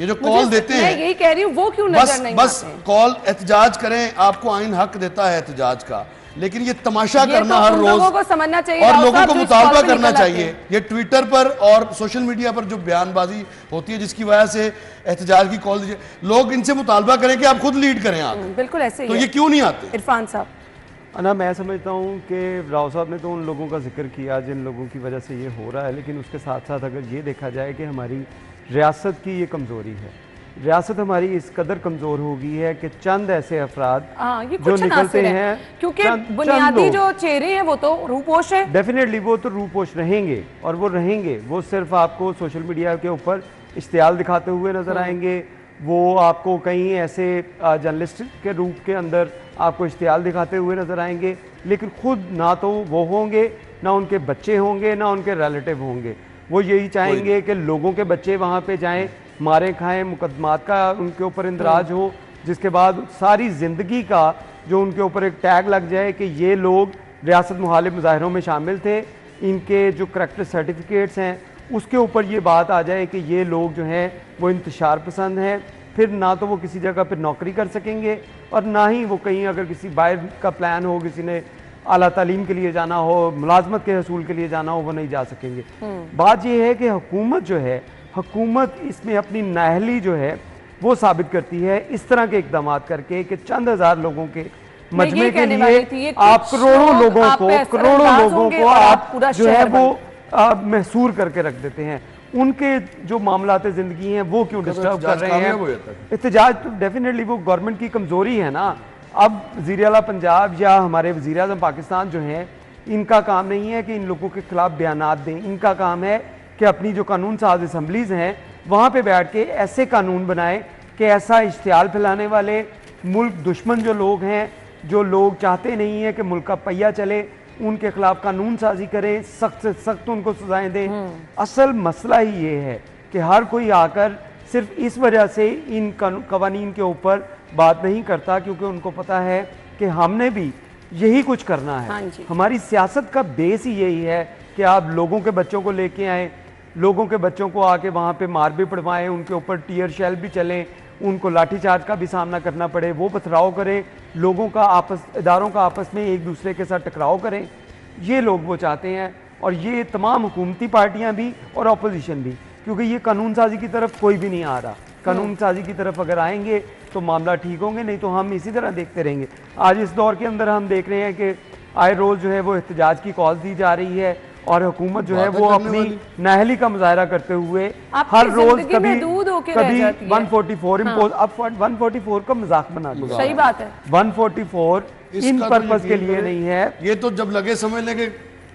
یہ جو کال دیتے ہیں, میں یہی کہہ رہی ہوں وہ کیوں نظر نہیں بس آتے ہیں؟ کال احتجاج کریں, آپ کو آئین حق دیتا ہے احتجاج کا, لیکن یہ تماشا یہ کرنا تو ہر ان روز لوگوں کو سمجھنا چاہیے اور راؤ لوگوں صاحب کو جو اس مطالبہ کال پہ کرنا نکل آتے چاہیے. ہیں. یہ ٹویٹر پر اور سوشل میڈیا پر جو بیان بازی ہوتی ہے جس کی وجہ سے احتجاج کی کال دیجیے, لوگ ان سے مطالبہ کریں کہ آپ خود لیڈ کریں آ کے, بالکل ایسے ہی تو ہے. یہ کیوں نہیں آتے؟ عرفان صاحب انا میں سمجھتا ہوں کہ راؤ صاحب نے تو ان لوگوں کا ذکر کیا جن لوگوں کی وجہ سے یہ ہو رہا ہے, لیکن اس کے ساتھ ساتھ اگر یہ دیکھا جائے کہ ہماری ریاست کی یہ کمزوری ہے, ریاست ہماری اس قدر کمزور ہو گئی ہے کہ چند ایسے افراد جو نکلتے ہیں, کیونکہ بنیادی جو چہرے ہیں وہ تو روپوش ہیں, ڈیفینیٹلی وہ تو روپوش رہیں گے اور وہ رہیں گے, وہ صرف آپ کو سوشل میڈیا کے اوپر اشتعال دکھاتے ہوئے نظر آئیں گے, وہ آپ کو کہیں ایسے جرنلسٹ کے روپ کے اندر آپ کو اشتعال دکھاتے ہوئے نظر آئیں گے, لیکن خود نہ تو وہ ہوں گے, نہ ان کے بچے ہوں گے, نہ ان کے ریلیٹیو ہوں گے. وہ یہی چاہیں گے کہ لوگوں کے بچے وہاں پہ جائیں, مارے کھائیں, مقدمات کا ان کے اوپر اندراج ہو, جس کے بعد ساری زندگی کا جو ان کے اوپر ایک ٹیگ لگ جائے کہ یہ لوگ ریاست مخالف مظاہروں میں شامل تھے, ان کے جو کریکٹر سرٹیفکیٹس ہیں اس کے اوپر یہ بات آ جائے کہ یہ لوگ جو ہیں وہ انتشار پسند ہیں. پھر نہ تو وہ کسی جگہ پہ نوکری کر سکیں گے اور نہ ہی وہ کہیں اگر کسی باہر کا پلان ہو, کسی نے اعلیٰ تعلیم کے لیے جانا ہو, ملازمت کے حصول کے لیے جانا ہو, وہ نہیں جا سکیں گے. بات یہ ہے کہ حکومت جو ہے, حکومت اس میں اپنی نااہلی جو ہے وہ ثابت کرتی ہے اس طرح کے اقدامات کر کے کہ چند ہزار لوگوں کے مجمع کے لیے آپ کروڑوں لوگوں کو آپ جو ہے وہ محصور کر کے رکھ دیتے ہیں. ان کے جو معاملات زندگی ہیں وہ کیوں ڈسٹرب کر رہے ہیں؟ احتجاج تو ڈیفینیٹلی وہ گورنمنٹ کی کمزوری ہے نا. اب وزیر اعلیٰ پنجاب یا ہمارے وزیر اعظم پاکستان جو ہیں, ان کا کام نہیں ہے کہ ان لوگوں کے خلاف بیانات دیں, ان کا کام ہے کہ اپنی جو قانون ساز اسمبلیز ہیں وہاں پہ بیٹھ کے ایسے قانون بنائیں کہ ایسا اشتعال پھیلانے والے ملک دشمن جو لوگ ہیں, جو لوگ چاہتے نہیں ہیں کہ ملک کا پہیہ چلے, ان کے خلاف قانون سازی کریں, سخت سے سخت ان کو سزائیں دیں. اصل مسئلہ ہی یہ ہے کہ ہر کوئی آ کر صرف اس وجہ سے ان قوانین کے اوپر بات نہیں کرتا کیونکہ ان کو پتہ ہے کہ ہم نے بھی یہی کچھ کرنا ہے. ہماری سیاست کا بیس ہی یہی ہے کہ آپ لوگوں کے بچوں کو لے کے آئیں, لوگوں کے بچوں کو آ کے وہاں پہ مار بھی پڑوائیں, ان کے اوپر ٹیئر شیل بھی چلیں, ان کو لاٹھی چارج کا بھی سامنا کرنا پڑے, وہ پتھراؤ کریں, لوگوں کا اداروں کا آپس میں ایک دوسرے کے ساتھ ٹکراؤ کریں. یہ لوگ وہ چاہتے ہیں, اور یہ تمام حکومتی پارٹیاں بھی اور اپوزیشن بھی, کیونکہ یہ قانون سازی کی طرف کوئی بھی نہیں آ رہا. قانون سازی کی طرف اگر آئیں گے تو معاملہ ٹھیک ہوں گے, نہیں تو ہم اسی طرح دیکھتے رہیں گے. آج اس دور کے اندر ہم دیکھ رہے ہیں کہ آئے روز جو ہے وہ احتجاج کی کال دی جا رہی ہے, اور حکومت جو ہے وہ اپنی نااہلی کا مظاہرہ کرتے ہوئے ہر روز کبھی 144 امپوز, اب 144 کا مذاق بنا دیا. صحیح بات ہے, 144 ان پرپس کے لیے نہیں ہے. یہ تو جب لگے سمجھ لیں کہ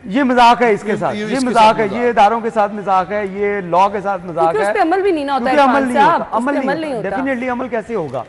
یہ مذاق ہے, اس کے ساتھ یہ مذاق ہے, یہ اداروں کے ساتھ مذاق ہے, یہ لاء کے ساتھ مذاق ہے. اس پہ عمل بھی نہیں ہوتا ہے, عمل نہیں ہوتا. ڈیفینیٹلی عمل کیسے ہوگا؟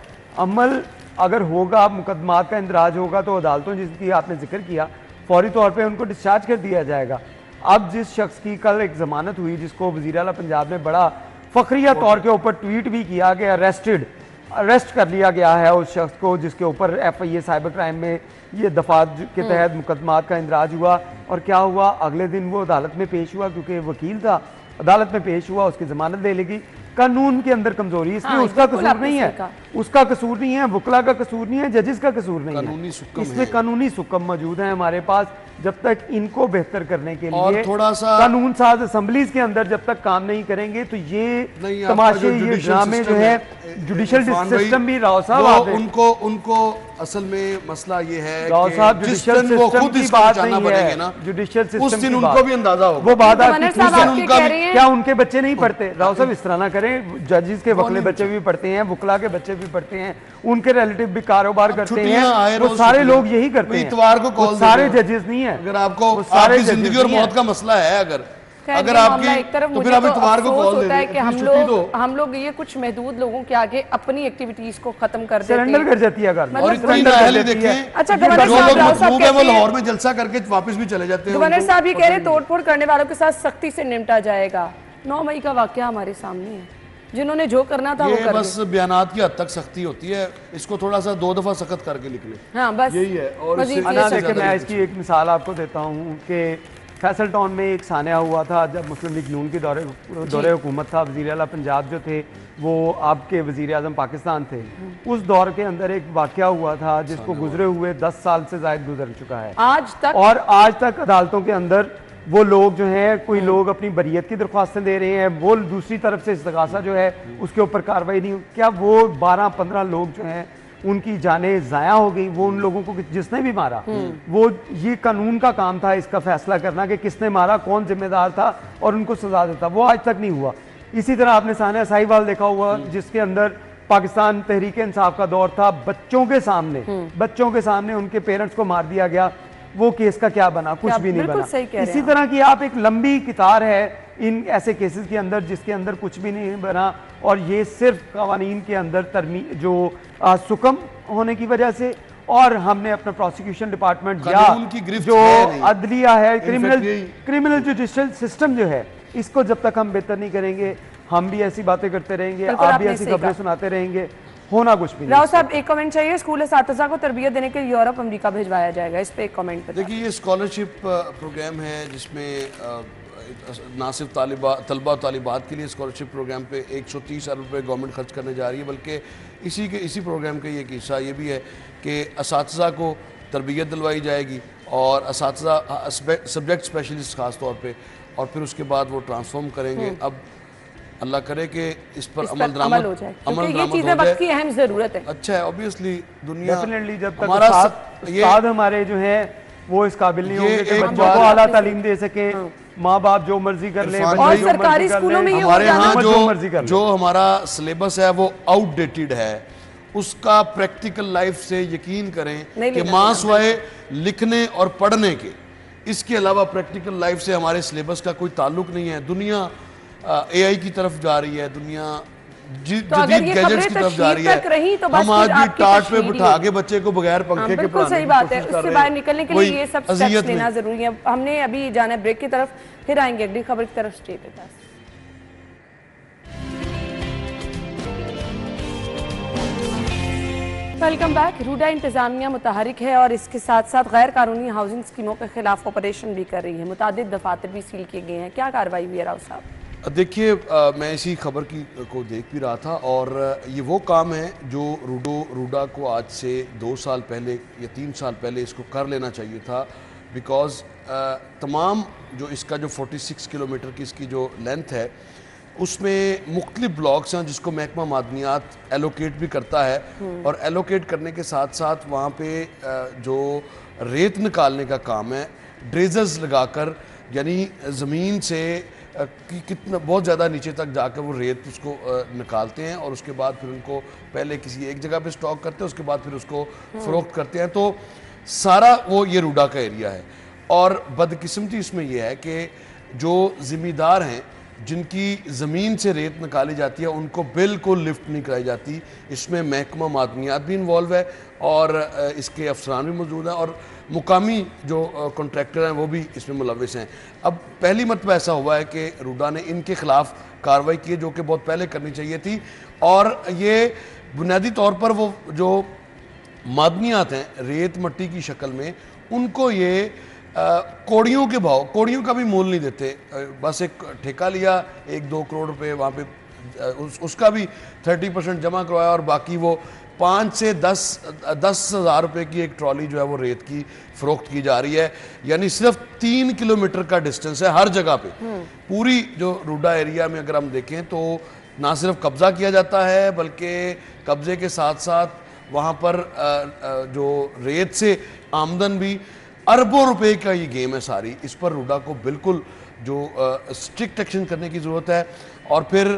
عمل اگر ہوگا, مقدمات کا اندراج ہوگا تو عدالتوں جس کی آپ نے ذکر کیا فوری طور پہ ان کو ڈسچارج کر دیا جائے گا. اب جس شخص کی کل ایک ضمانت ہوئی, جس کو وزیر اعلیٰ پنجاب نے بڑا فخریہ طور کے اوپر ٹویٹ بھی کیا کہ اریسٹ کر لیا گیا ہے اس شخص کو, جس کے اوپر FIA سائبر کرائم میں یہ دفعات کے تحت مقدمات کا اندراج ہوا. اور کیا ہوا, اگلے دن وہ عدالت میں پیش ہوا, کیونکہ وکیل تھا, عدالت میں پیش ہوا, اس کی ضمانت لے لے گی. قانون کے اندر کمزوری, اس میں اس کا قصور نہیں ہے, اس کا قصور نہیں ہے, وکلا کا قصور نہیں ہے, ججز کا قصور نہیں ہے, اس میں قانونی سکم موجود ہیں ہمارے پاس. جب تک ان کو بہتر کرنے کے لیے قانون ساز اسمبلیز کے اندر جب تک کام نہیں کریں گے تو یہ تماشے, یہ ڈرامے جو ہے جوڈیشل سسٹم بھی راؤ صاحب ان کو اصل میں مسئلہ یہ ہے راؤ صاحب جوڈیشل سسٹم کی بات نہیں ہے, جوڈیشل سسٹم کی ان کو بھی اندازہ ہوگا. وہ بات کیا ان کے بچے نہیں پڑھتے؟ راؤ صاحب اس طرح نہ کریں, ججز کے وکلے بچے بھی پڑھتے ہیں, وکلا کے بچے بھی پڑھتے ہیں, ان کے ریلیٹیو بھی کاروبار کرتے ہیں, وہ سارے لوگ یہی کرتے ہیں. اتوار کو کال سارے ججز نہیں ہیں. اگر آپ کو آپ کی زندگی اور موت کا مسئلہ ہے, اگر آپ کی تو پھر آپ اتوار کو کال دے دیں, ہم لوگ یہ کچھ محدود لوگوں کے آگے اپنی ایکٹیویٹیز کو ختم کر دیتے ہیں, سرنڈر کر جاتی ہے گھر میں. اور اتنی نااہلی دیکھیں, جو لوگ مطلوب ہیں وہ لاہور میں جلسہ کر کے واپس بھی چلے جاتے ہیں. گورنر صاحب یہ کہہ رہے توڑ پھوڑ کرنے والوں کے ساتھ سختی سے نمٹا جائے گا. 9 مئی کا واقعہ ہمارے سامنے ہے, جنہوں نے جو کرنا تھا وہ کر دیا. بس بیانات کی حد تک سختی ہوتی ہے, اس کو تھوڑا سا 2 دفعہ سخت کر کے نکلے. ہاں بس یہی ہے. اور میں اس کی ایک مثال آپ کو دیتا ہوں کہ فیصل ٹاؤن میں ایک سانحہ ہوا تھا جب مسلم لیگ نون کے دور حکومت تھا، وزیر اعلیٰ پنجاب جو تھے وہ آپ کے وزیر اعظم پاکستان تھے، اس دور کے اندر ایک واقعہ ہوا تھا جس کو گزرے ہوئے 10 سال سے زائد گزر چکا ہے اور آج تک عدالتوں کے اندر وہ لوگ جو ہیں، کوئی لوگ اپنی بریت کی درخواستیں دے رہے ہیں، وہ دوسری طرف سے استغاثہ جو ہے اس کے اوپر کارروائی نہیں. کیا وہ 12-15 لوگ جو ہیں ان کی جانیں ضائع ہو گئی؟ وہ ان لوگوں کو جس نے بھی مارا، وہ یہ قانون کا کام تھا اس کا فیصلہ کرنا کہ کس نے مارا، کون ذمہ دار تھا اور ان کو سزا دیتا، وہ آج تک نہیں ہوا. اسی طرح آپ نے سانحہ ساہیوال دیکھا ہوا جس کے اندر پاکستان تحریک انصاف کا دور تھا، بچوں کے سامنے ان کے پیرنٹس کو مار دیا گیا، وہ کیس کا کیا بنا؟ کچھ بھی نہیں بنا. اسی طرح کی آپ ایک لمبی قطار ہے ان ایسے کیسز کے اندر جس کے اندر کچھ بھی نہیں بنا، اور یہ صرف قوانین کے اندر جو سکم ہونے کی وجہ سے، اور ہم نے اپنا پروسیکیوشن ڈپارٹمنٹ یا جو عدلیہ ہے، کرمنل جوڈیشل سسٹم جو ہے، اس کو جب تک ہم بہتر نہیں کریں گے، ہم بھی ایسی باتیں کرتے رہیں گے، آپ بھی ایسی خبریں سناتے رہیں گے، ہونا کچھ بھی نہیں. راؤ صاحب ایک کمنٹ چاہیے. اسکول اساتذہ کو تربیت دینے کے لیے یورپ امریکہ بھیجوایا جائے گا، اس پہ ایک کمنٹ. دیکھیے یہ اسکالرشپ پروگرام ہے جس میں نہ صرف طلبہ و طالبات کے لیے اسکالرشپ پروگرام پہ 130 ارب روپے گورنمنٹ خرچ کرنے جا رہی ہے، بلکہ اسی پروگرام کا یہ ایک حصہ یہ بھی ہے کہ اساتذہ کو تربیت دلوائی جائے گی، اور اساتذہ سبجیکٹ اسپیشلسٹ خاص طور پہ، اور پھر اس کے بعد وہ ٹرانسفارم کریں گے. اب اللہ کرے کہ اس پر عمل ہو جائے، کیونکہ یہ چیزیں وقت کی اہم ضرورت ہے. اچھا ہے اوبیسلی دنیا ڈیفینیٹلی جب تک استاد ہمارے جو ہیں وہ اس قابل نہیں ہوں گے کہ بچوں کو اعلیٰ تعلیم دے سکیں، ماں باپ جو مرضی کر لیں، اور سرکاری اسکولوں میں جو ہمارا سلیبس ہے وہ آؤٹ ڈیٹڈ ہے، اس کا پریکٹیکل لائف سے یقین کریں کہ ماں سوائے لکھنے اور پڑھنے کے اس کے علاوہ پریکٹیکل لائف سے ہمارے سلیبس کا کوئی تعلق نہیں ہے. دنیا اے آئی کی طرف جا رہی ہے، دنیا جدید گیجٹس کی طرف جا رہی ہے. ہم آج بھی ٹارٹ پہ بٹھا کے بچے کو بغیر پنکھے کے پڑھانے صحیح بات ہے. اس سے باہر نکلنے کے لیے یہ سب سٹیپس لینا ضروری ہے. ہم نے ابھی جانا ہے بریک کی طرف، پھر آئیں گے اگلی خبر کی طرف. Stay with us. Welcome back. روڈا انتظامیہ متحرک ہے اور اس کے ساتھ ساتھ غیر قانونی ہاؤسنگ اسکیموں کے خلاف آپریشن بھی کر رہی ہے. متعدد دفاتر بھی سیل کیے گئے ہیں. کیا کارروائی ہوئی ہے راؤ صاحب؟ دیکھیے میں اسی خبر کو دیکھ بھی رہا تھا، اور یہ وہ کام ہے جو روڈا کو آج سے 2 سال پہلے یا 3 سال پہلے اس کو کر لینا چاہیے تھا، بیکاز تمام جو اس کا جو 46 کلومیٹر کی اس کی جو لینتھ ہے اس میں مختلف بلاکس ہیں جس کو محکمہ معدنیات ایلوکیٹ بھی کرتا ہے، اور ایلوکیٹ کرنے کے ساتھ ساتھ وہاں پہ جو ریت نکالنے کا کام ہے ڈریزرز لگا کر، یعنی زمین سے کتنا بہت زیادہ نیچے تک جا کر وہ ریت اس کو نکالتے ہیں، اور اس کے بعد پھر ان کو پہلے کسی ایک جگہ پہ سٹاک کرتے ہیں، اس کے بعد پھر اس کو فروخت کرتے ہیں. تو سارا وہ یہ روڈا کا ایریا ہے، اور بدقسمتی اس میں یہ ہے کہ جو ذمہ دار ہیں جن کی زمین سے ریت نکالی جاتی ہے ان کو بالکل لفٹ نہیں کرائی جاتی. اس میں محکمہ معدنیات بھی انوالو ہے، اور اس کے افسران بھی موجود ہیں، اور مقامی جو کنٹریکٹر ہیں وہ بھی اس میں ملوث ہیں. اب پہلی مرتبہ ایسا ہوا ہے کہ روڈا نے ان کے خلاف کارروائی کی ہے، جو کہ بہت پہلے کرنی چاہیے تھی، اور یہ بنیادی طور پر وہ جو معدنیات ہیں ریت مٹی کی شکل میں، ان کو یہ کوڑیوں کے بھاؤ، کوڑیوں کا بھی مول نہیں دیتے. بس ایک ٹھیکہ لیا 1-2 کروڑ روپے وہاں پہ، اس کا بھی 30% جمع کروایا، اور باقی وہ 5 سے 10 ہزار روپے کی ایک ٹرالی جو ہے وہ ریت کی فروخت کی جا رہی ہے. یعنی صرف 3 کلومیٹر کا ڈسٹنس ہے ہر جگہ پہ. پوری جو روڈا ایریا میں اگر ہم دیکھیں تو نہ صرف قبضہ کیا جاتا ہے، بلکہ قبضے کے ساتھ ساتھ وہاں پر جو ریت سے آمدن بھی اربوں روپے کا یہ گیم ہے ساری. اس پر روڈا کو بالکل جو اسٹرکٹ ایکشن کرنے کی ضرورت ہے. اور پھر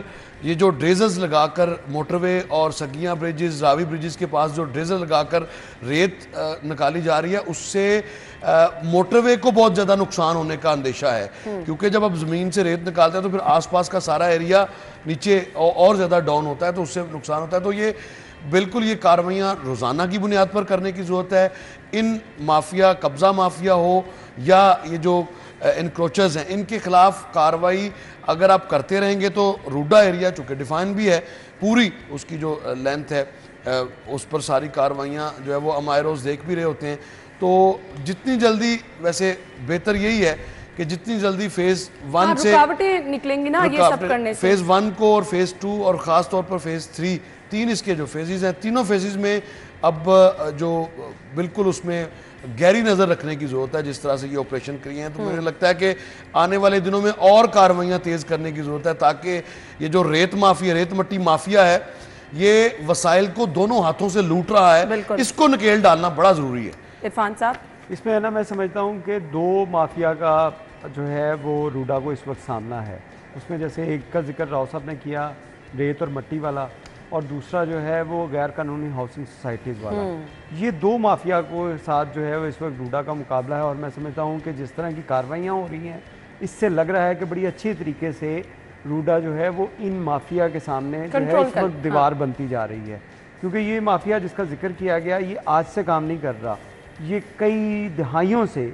یہ جو ڈریزرز لگا کر موٹر وے اور سگیاں بریجز، راوی بریجز کے پاس جو ڈریزر لگا کر ریت نکالی جا رہی ہے، اس سے موٹر وے کو بہت زیادہ نقصان ہونے کا اندیشہ ہے، کیونکہ جب اب زمین سے ریت نکالتے ہیں تو پھر آس پاس کا سارا ایریا نیچے اور زیادہ ڈاؤن ہوتا ہے، تو اس سے نقصان ہوتا ہے. تو یہ بالکل یہ کارروائیاں روزانہ کی بنیاد پر کرنے کی ضرورت ہے. ان مافیا، قبضہ مافیا ہو یا یہ جو انکروچرز ہیں، ان کے خلاف کارروائی اگر آپ کرتے رہیں گے تو روڈا ایریا چونکہ ڈیفائن بھی ہے، پوری اس کی جو لینتھ ہے اس پر ساری کارروائیاں جو ہے وہ ہم آئے روز دیکھ بھی رہے ہوتے ہیں. تو جتنی جلدی، ویسے بہتر یہی ہے کہ جتنی جلدی فیز 1 سے رکاوٹیں نکلیں گی نا یہ سب کرنے سے. فیز 1 کو اور فیز 2 اور خاص طور پر فیز 3 تین اس کے جو فیزز ہیں تینوں فیزز میں اب جو بالکل اس میں گہری نظر رکھنے کی ضرورت ہے جس طرح سے یہ آپریشن کری ہیں. تو مجھے لگتا ہے کہ آنے والے دنوں میں اور کارروائیاں تیز کرنے کی ضرورت ہے تاکہ یہ جو ریت مافیا ریت مٹی مافیا ہے یہ وسائل کو دونوں ہاتھوں سے لوٹ رہا ہے, اس کو نکیل ڈالنا بڑا ضروری ہے. عرفان صاحب اس میں ہے نا میں سمجھتا ہوں کہ دو مافیا کا جو ہے وہ روڈا کو اس وقت سامنا ہے. اس میں جیسے ایک کا ذکر راؤ صاحب نے کیا ریت اور مٹی والا, اور دوسرا جو ہے وہ غیر قانونی ہاؤسنگ سوسائٹیز والا. یہ دو مافیا کو ساتھ جو ہے وہ اس وقت روڈا کا مقابلہ ہے, اور میں سمجھتا ہوں کہ جس طرح کی کارروائیاں ہو رہی ہیں اس سے لگ رہا ہے کہ بڑی اچھی طریقے سے روڈا جو ہے وہ ان مافیا کے سامنے جو ہے اس وقت دیوار بنتی جا رہی ہے. کیونکہ یہ مافیا جس کا ذکر کیا گیا یہ آج سے کام نہیں کر رہا, یہ کئی دہائیوں سے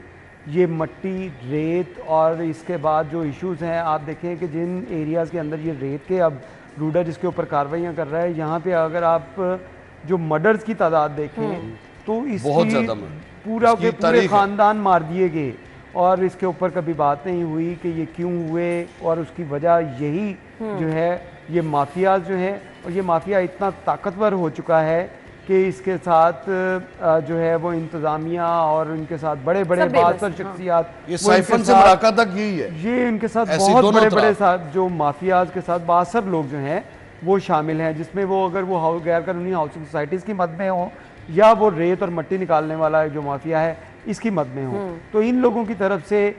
یہ مٹی ریت اور اس کے بعد جو ایشوز ہیں آپ دیکھیں کہ جن ایریاز کے اندر یہ ریت کے اب روڈا جس کے اوپر کارروائیاں کر رہا ہے یہاں پہ اگر آپ جو مرڈرز کی تعداد دیکھیں تو اس کی پورے خاندان مار دیے گئے اور اس کے اوپر کبھی بات نہیں ہوئی کہ یہ کیوں ہوئے, اور اس کی وجہ یہی جو ہے یہ مافیاز جو ہیں, اور یہ مافیا اتنا طاقتور ہو چکا ہے کہ اس کے ساتھ جو ہے وہ انتظامیہ اور ان کے ساتھ بڑے بڑے باثر شخصیات یہ سائفن سے مراکہ تک یہی ہے, یہ ان کے ساتھ بہت بڑے بڑے جو مافیاز کے ساتھ باثر لوگ جو ہیں وہ شامل ہیں, جس میں وہ اگر وہ غیر قانونی ہاؤسنگ سوسائٹیز کی مد میں ہوں یا وہ ریت اور مٹی نکالنے والا جو مافیا ہے اس کی مد میں ہوں. تو ان لوگوں کی طرف سے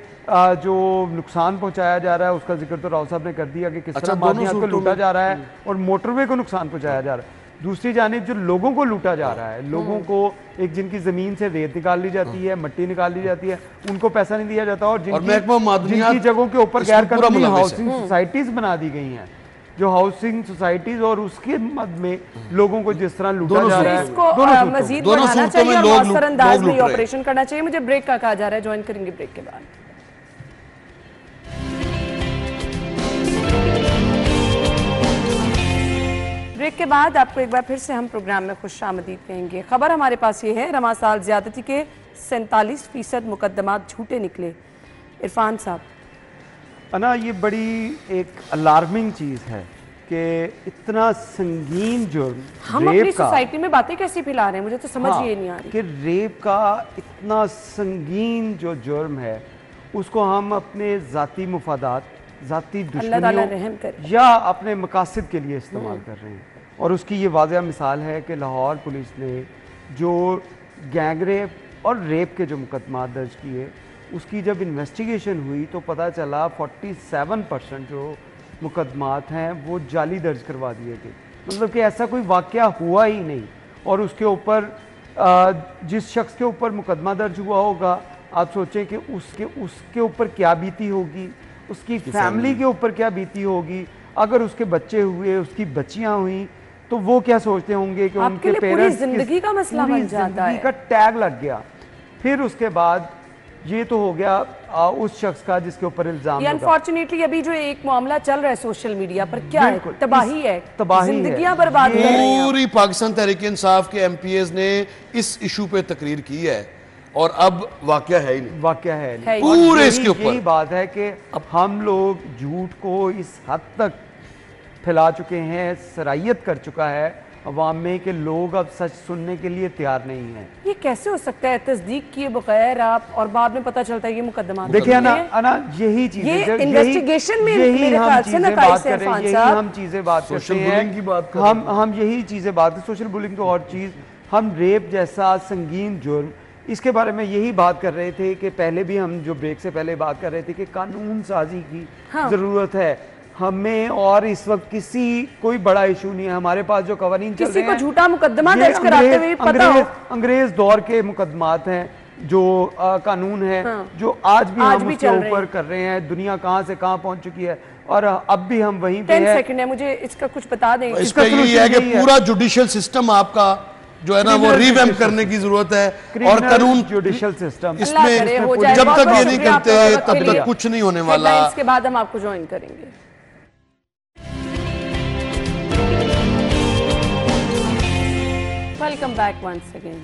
جو نقصان پہنچایا جا رہا ہے اس کا ذکر تو راؤ صاحب نے کر دیا کہ کس طرح مادیات کو لوٹا جا رہا ہے اور موٹر وے کو نقصان پہنچایا جا رہا ہے. دوسری جانب جو لوگوں کو لوٹا جا رہا ہے, لوگوں کو ایک جن کی زمین سے ریت نکال لی جاتی ہے, مٹی نکال لی جاتی ہے, ان کو پیسہ نہیں دیا جاتا, اور جن کی جگہوں کے اوپر غیر قانونی ہاؤسنگ سوسائٹیز بنا دی گئی ہیں, جو ہاؤسنگ سوسائٹیز اور اس کے مد میں لوگوں کو جس طرح لوٹا جا رہا ہے اس کو مزید بڑھانا چاہیے اور مؤثر انداز میں آپریشن کرنا چاہیے. مجھے بریک کا کہا جا رہا ہے, جوائن کریں گے بریک کے بعد. بریک کے بعد آپ کو ایک بار پھر سے ہم پروگرام میں خوش آمدید کہیں گے. خبر ہمارے پاس یہ ہے رواں سال زیادتی کے 47% مقدمات جھوٹے نکلے. عرفان صاحب انا یہ بڑی ایک الارمنگ چیز ہے کہ اتنا سنگین جرم ہم اپنی سوسائٹی میں باتیں کیسی پھیلا رہے ہیں, مجھے تو سمجھ یہ نہیں آ رہی کہ ریپ کا اتنا سنگین جو جرم ہے اس کو ہم اپنے ذاتی مفادات, ذاتی دشمنیوں یا اپنے مقاصد کے لیے استعمال کر رہے ہیں. اور اس کی یہ واضح مثال ہے کہ لاہور پولیس نے جو گینگ ریپ اور ریپ کے جو مقدمات درج کیے اس کی جب انویسٹیگیشن ہوئی تو پتہ چلا 47% جو مقدمات ہیں وہ جعلی درج کروا دیے گئے. مطلب کہ ایسا کوئی واقعہ ہوا ہی نہیں, اور اس کے اوپر جس شخص کے اوپر مقدمہ درج ہوا ہوگا آپ سوچیں کہ اس کے اوپر کیا بیتی ہوگی, اس کی فیملی کے اوپر کیا بیتی ہوگی, اگر اس کے بچے ہوئے, اس کی بچیاں ہوئیں تو وہ کیا سوچتے ہوں گے کہ ان کے پیرنٹس زندگی کا مسئلہ بن جاتا ہے, کا ٹیگ لگ گیا. پھر اس کے بعد یہ تو ہو گیا اس شخص کا جس کے اوپر الزام یہ انفارچونیٹلی ابھی جو ایک معاملہ چل رہا ہے سوشل میڈیا پر کیا ہے, تباہی ہے, زندگیاں برباد کر رہے ہیں. پوری پاکستان تحریک انصاف کے ایم پی ایز نے اس ایشو پہ تقریر کی ہے اور اب واقعہ ہے ہی نہیں, واقعہ ہے نہیں. پورے اس کے اوپر یہی بات ہے کہ اب ہم لوگ جھوٹ کو اس حد تک پھیلا چکے ہیں, سرائیت کر چکا ہے عوام میں کہ لوگ اب سچ سننے کے لیے تیار نہیں ہیں. یہ کیسے ہو سکتا ہے تصدیق کیے بغیر آپ اور بعد میں پتہ چلتا ہے یہ مقدمات؟ دیکھیں انا یہی چیزیں یہ انویسٹیگیشن میں میرے خیال سے نتائج سے عرفان صاحب ہم چیزیں بات کرتے ہیں, ہم یہی چیزیں بات کرتے ہیں. سوشل بلنگ تو اور چیز, ہم ریپ جیسا سنگین جرم اس کے بارے میں یہی بات کر رہے تھے کہ پہلے بھی ہم جو بریک سے پہلے بات کر رہے تھے کہ قانون سازی کی ضرورت ہے ہمیں, اور اس وقت کوئی بڑا ایشو نہیں ہے ہمارے پاس جو قوانین چل رہے ہیں. کسی کو جھوٹا مقدمہ درج کراتے ہوئے پتہ ہو انگریز دور کے مقدمات ہیں جو قانون ہے جو آج بھی ہم اس کے اوپر کر رہے ہیں. دنیا کہاں سے کہاں پہنچ چکی ہے اور اب بھی ہم وہیں پہ ہیں. 10 سیکنڈ ہے, مجھے اس کا کچھ بتا دیں. اس کا یہ ہے کہ پورا جوڈیشل سسٹم آپ کا جو ہے نا وہ ریویمپ کرنے کی ضرورت ہے, اور قانون جوڈیشل سسٹم اس میں جب تک یہ نہیں کرتے تب تک کچھ نہیں ہونے والا. اس کے بعد ہم آپ کو جوائن کریں گے. Welcome back once again.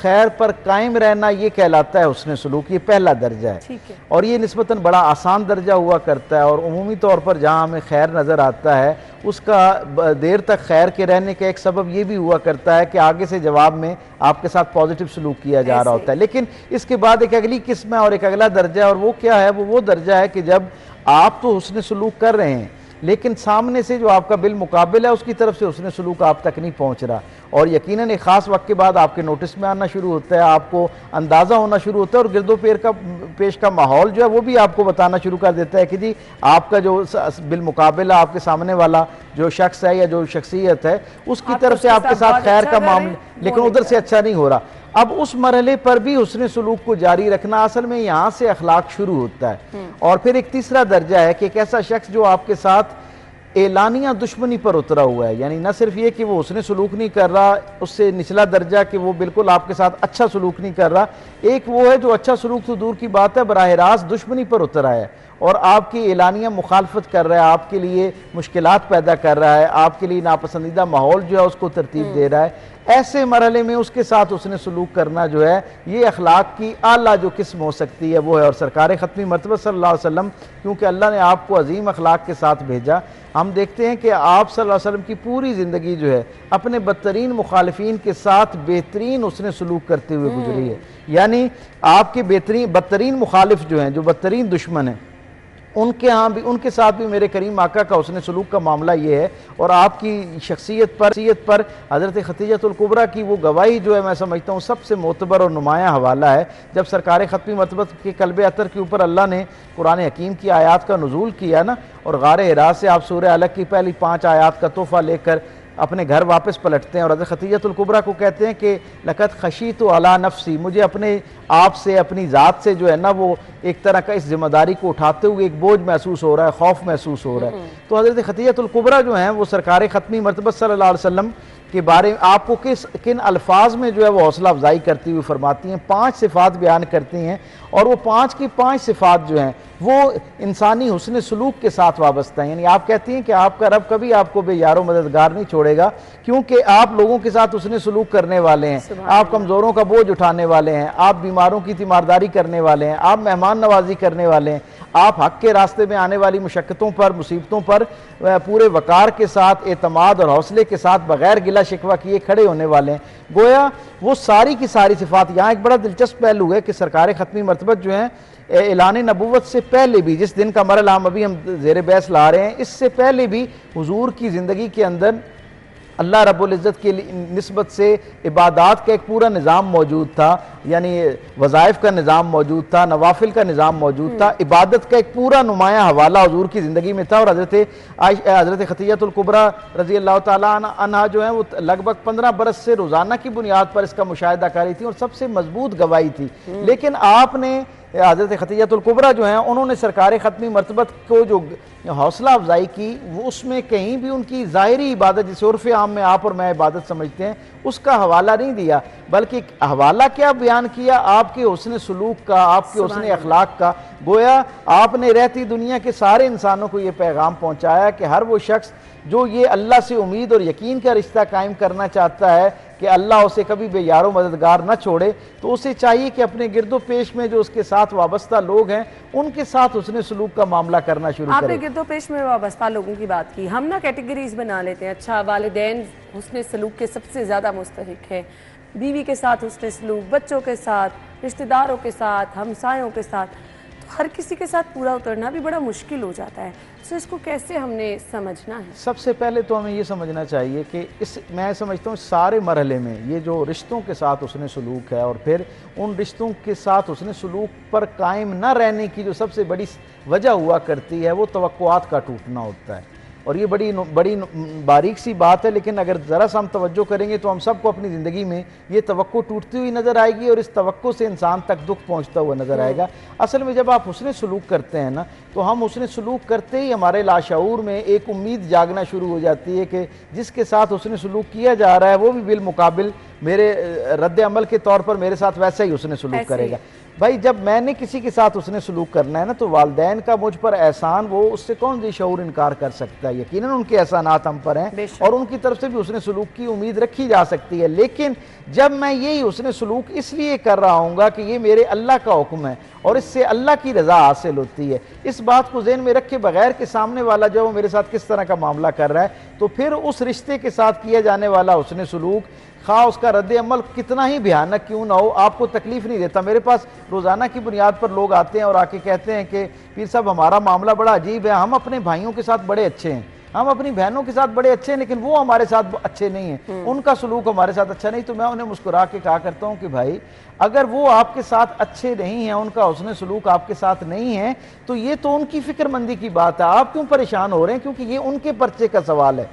خیر پر قائم رہنا یہ کہلاتا ہے حسن سلوک، یہ پہلا درجہ ہے۔ ٹھیک ہے۔ اور یہ نسبتاً بڑا آسان درجہ ہوا کرتا ہے، اور عمومی طور پر جہاں ہمیں خیر نظر آتا ہے اس کا دیر تک خیر کے رہنے کا ایک سبب یہ بھی ہوا کرتا ہے کہ آگے سے جواب میں آپ کے ساتھ پازیٹیو سلوک کیا جا رہا ہوتا ہے۔ لیکن اس کے بعد ایک اگلی قسم ہے اور ایک اگلا درجہ ہے، اور وہ کیا ہے؟ وہ درجہ ہے کہ جب آپ تو حسن سلوک کر رہے ہیں لیکن سامنے سے جو آپ کا بالمقابل ہے اس کی طرف سے حسن سلوک آپ تک نہیں پہنچ رہا، اور یقیناً ایک خاص وقت کے بعد آپ کے نوٹس میں آنا شروع ہوتا ہے، آپ کو اندازہ ہونا شروع ہوتا ہے، اور گرد و پیش کا ماحول جو ہے وہ بھی آپ کو بتانا شروع کر دیتا ہے کہ جی آپ کا جو بالمقابل آپ کے سامنے والا جو شخص ہے یا جو شخصیت ہے اس کی طرف سے آپ کے ساتھ خیر کا معاملہ، لیکن ادھر سے اچھا نہیں ہو رہا۔ اب اس مرحلے پر بھی حسن سلوک کو جاری رکھنا، اصل میں یہاں سے اخلاق شروع ہوتا ہے۔ اور پھر ایک تیسرا درجہ ہے کہ ایک ایسا شخص جو آپ کے ساتھ اعلانیہ دشمنی پر اترا ہوا ہے، یعنی نہ صرف یہ کہ وہ حسن سلوک نہیں کر رہا، اس سے نچلا درجہ کہ وہ بالکل آپ کے ساتھ اچھا سلوک نہیں کر رہا، ایک وہ ہے جو اچھا سلوک تو دور کی بات ہے براہ راست دشمنی پر اترا ہے اور آپ کی اعلانیہ مخالفت کر رہا ہے، آپ کے لیے مشکلات پیدا کر رہا ہے، آپ کے لیے ناپسندیدہ ماحول جو ہے اس کو ترتیب دے رہا ہے۔ ایسے مرحلے میں اس کے ساتھ حسن سلوک کرنا جو ہے یہ اخلاق کی اعلیٰ جو قسم ہو سکتی ہے وہ ہے۔ اور سرکار ختمی مرتبہ صلی اللہ علیہ وسلم، کیونکہ اللہ نے آپ کو عظیم اخلاق کے ساتھ بھیجا، ہم دیکھتے ہیں کہ آپ صلی اللہ علیہ وسلم کی پوری زندگی جو ہے اپنے بدترین مخالفین کے ساتھ بہترین حسن سلوک کرتے ہوئے گزری ہے۔ یعنی آپ کے بدترین مخالف جو ہیں، جو بدترین دشمن ہیں، ان کے ساتھ بھی میرے کریم آقا کا حسن سلوک کا معاملہ یہ ہے۔ اور آپ کی شخصیت پر حضرت خدیجہ الکبریٰ کی وہ گواہی جو ہے میں سمجھتا ہوں سب سے معتبر اور نمایاں حوالہ ہے۔ جب سرکار ختمی مرتبہ کے قلب اطہر کے اوپر اللہ نے قرآن حکیم کی آیات کا نزول کیا نا، اور غار حرا سے آپ سورہ علق کی پہلی 5 آیات کا تحفہ لے کر اپنے گھر واپس پلٹتے ہیں اور حضرت خدیجہ الکبریٰ کو کہتے ہیں کہ لقد خشیت علی نفسی، مجھے اپنے آپ سے، اپنی ذات سے جو ہے نا وہ ایک طرح کا اس ذمہ داری کو اٹھاتے ہوئے ایک بوجھ محسوس ہو رہا ہے، خوف محسوس ہو رہا ہے۔ تو حضرت خدیجہ الکبریٰ جو ہیں وہ سرکار ختمی مرتبہ صلی اللہ علیہ وسلم کے بارے میں آپ کو کن الفاظ میں جو ہے وہ حوصلہ افزائی کرتی ہوئی فرماتی ہیں، 5 صفات بیان کرتی ہیں، اور وہ 5 کی 5 صفات جو ہیں وہ انسانی حسن سلوک کے ساتھ وابستہ ہیں۔ یعنی آپ کہتی ہیں کہ آپ کا رب کبھی آپ کو بے یار و مددگار نہیں چھوڑے گا، کیونکہ آپ لوگوں کے ساتھ حسن سلوک کرنے والے ہیں، آپ کمزوروں کا بوجھ اٹھانے والے ہیں، آپ بیماروں کی تیمارداری کرنے والے ہیں، آپ مہمان نوازی کرنے والے ہیں، آپ حق کے راستے میں آنے والی مشقتوں پر، مصیبتوں پر پورے وقار کے ساتھ، اعتماد اور حوصلے کے ساتھ بغیر گلہ شکوہ کیے کھڑے ہونے والے ہیں۔ گویا وہ ساری کی ساری صفات، یہاں ایک بڑا دلچسپ پہلو ہے کہ سرکار ختمی مرتبہ جو ہیں اعلان نبوت سے پہلے بھی، جس دن کا مرحلہ ابھی ہم زیر بحث لا رہے ہیں، اس سے پہلے بھی حضور کی زندگی کے اندر اللہ رب العزت کی نسبت سے عبادات کا ایک پورا نظام موجود تھا، یعنی وظائف کا نظام موجود تھا، نوافل کا نظام موجود تھا، عبادت کا ایک پورا نمایاں حوالہ حضور کی زندگی میں تھا۔ اور حضرت خدیجہ الکبریٰ رضی اللہ تعالیٰ عنہا جو ہیں وہ لگ بھگ 15 برس سے روزانہ کی بنیاد پر اس کا مشاہدہ کاری تھی اور سب سے مضبوط گواہی تھی۔ لیکن آپ نے حضرت خدیجہ الکبریٰ جو ہیں انہوں نے سرکار ختمی مرتبہ کو جو حوصلہ افزائی کی، وہ اس میں کہیں بھی ان کی ظاہری عبادت جسے عرف عام میں آپ اور میں عبادت سمجھتے ہیں اس کا حوالہ نہیں دیا، بلکہ حوالہ کیا بیان کیا؟ آپ کے حسن سلوک کا، آپ کے حسن اخلاق کا۔ گویا آپ نے رہتی دنیا کے سارے انسانوں کو یہ پیغام پہنچایا کہ ہر وہ شخص جو یہ اللہ سے امید اور یقین کا رشتہ قائم کرنا چاہتا ہے کہ اللہ اسے کبھی بے یار و مددگار نہ چھوڑے، تو اسے چاہیے کہ اپنے گرد و پیش میں جو اس کے ساتھ وابستہ لوگ ہیں ان کے ساتھ حسن سلوک کا معاملہ کرنا شروع کرے۔ آپ نے گرد و پیش میں وابستہ لوگوں کی بات کی، ہم نا کیٹیگریز بنا لیتے ہیں۔ اچھا، والدین حسن سلوک کے سب سے زیادہ مستحق ہیں، بیوی کے ساتھ حسن سلوک، بچوں کے ساتھ، رشتہ داروں کے ساتھ، ہمسایوں کے ساتھ، تو ہر کسی کے ساتھ پورا اترنا بھی بڑا مشکل ہو جاتا ہے۔ تو اس کو کیسے ہم نے سمجھنا ہے؟ سب سے پہلے تو ہمیں یہ سمجھنا چاہیے کہ میں سمجھتا ہوں سارے مرحلے میں یہ جو رشتوں کے ساتھ حسن سلوک ہے اور پھر ان رشتوں کے ساتھ حسن سلوک پر قائم نہ رہنے کی جو سب سے بڑی وجہ ہوا کرتی ہے وہ توقعات کا ٹوٹنا ہوتا ہے۔ اور یہ بڑی باریک سی بات ہے، لیکن اگر ذرا سا ہم توجہ کریں گے تو ہم سب کو اپنی زندگی میں یہ توقع ٹوٹتی ہوئی نظر آئے گی اور اس توقع سے انسان تک دکھ پہنچتا ہوا نظر آئے گا۔ اصل میں جب آپ حسن سلوک کرتے ہیں نا تو ہم حسن سلوک کرتے ہی ہمارے لاشعور میں ایک امید جاگنا شروع ہو جاتی ہے کہ جس کے ساتھ حسن سلوک کیا جا رہا ہے وہ بھی بالمقابل میرے رد عمل کے طور پر میرے ساتھ ویسا ہی حسن سلوک کرے گا۔ بھائی جب میں نے کسی کے ساتھ حسن سلوک کرنا ہے نا تو والدین کا مجھ پر احسان، وہ اس سے کون ذی شعور انکار کر سکتا ہے؟ یقیناً ان کے احسانات ہم پر ہیں اور ان کی طرف سے بھی حسن سلوک کی امید رکھی جا سکتی ہے، لیکن جب میں یہی حسن سلوک اس لیے کر رہا ہوں گا کہ یہ میرے اللہ کا حکم ہے اور اس سے اللہ کی رضا حاصل ہوتی ہے، اس بات کو ذہن میں رکھے بغیر کہ سامنے والا جو وہ میرے ساتھ کس طرح کا معاملہ کر رہا ہے، تو پھر اس رشتے کے ساتھ کیا جانے والا حسن سلوک خواہ اس کا رد عمل کتنا ہی بھیانک کیوں نہ ہو، آپ کو تکلیف نہیں دیتا۔ میرے پاس روزانہ کی بنیاد پر لوگ آتے ہیں اور آ کے کہتے ہیں کہ پیر صاحب ہمارا معاملہ بڑا عجیب ہے، ہم اپنے بھائیوں کے ساتھ بڑے اچھے ہیں، ہم اپنی بہنوں کے ساتھ بڑے اچھے ہیں، لیکن وہ ہمارے ساتھ اچھے نہیں ہیں، ان کا سلوک ہمارے ساتھ اچھا نہیں۔ تو میں انہیں مسکرا کے کہا کرتا ہوں کہ بھائی اگر وہ آپ کے ساتھ اچھے نہیں ہیں، ان کا حسن سلوک آپ کے ساتھ نہیں ہے، تو یہ تو ان کی فکر مندی کی بات ہے، آپ کیوں پریشان ہو رہے ہیں؟ کیونکہ یہ ان کے پرچے کا سوال ہے۔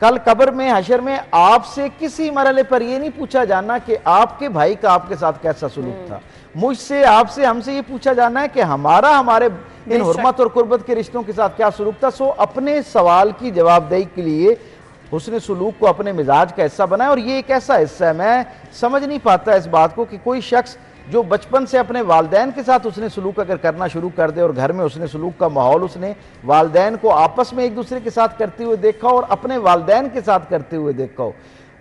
کل قبر میں حشر میں آپ سے کسی مرحلے پر یہ نہیں پوچھا جانا کہ آپ کے بھائی کا آپ کے ساتھ کیسا سلوک تھا، مجھ سے آپ سے ہم سے یہ پوچھا جانا ہے کہ ہمارے ان حرمت اور قربت کے رشتوں کے ساتھ کیا سلوک تھا۔ سو اپنے سوال کی جواب دہی کے لیے حسن سلوک کو اپنے مزاج کا حصہ بنائے، اور یہ ایک ایسا حصہ ہے، میں سمجھ نہیں پاتا اس بات کو کہ کوئی شخص جو بچپن سے اپنے والدین کے ساتھ حسن سلوک اگر کرنا شروع کر دے اور گھر میں حسن سلوک کا ماحول اس نے والدین کو آپس میں ایک دوسرے کے ساتھ کرتے ہوئے دیکھا اور اپنے والدین کے ساتھ کرتے ہوئے دیکھا ہو،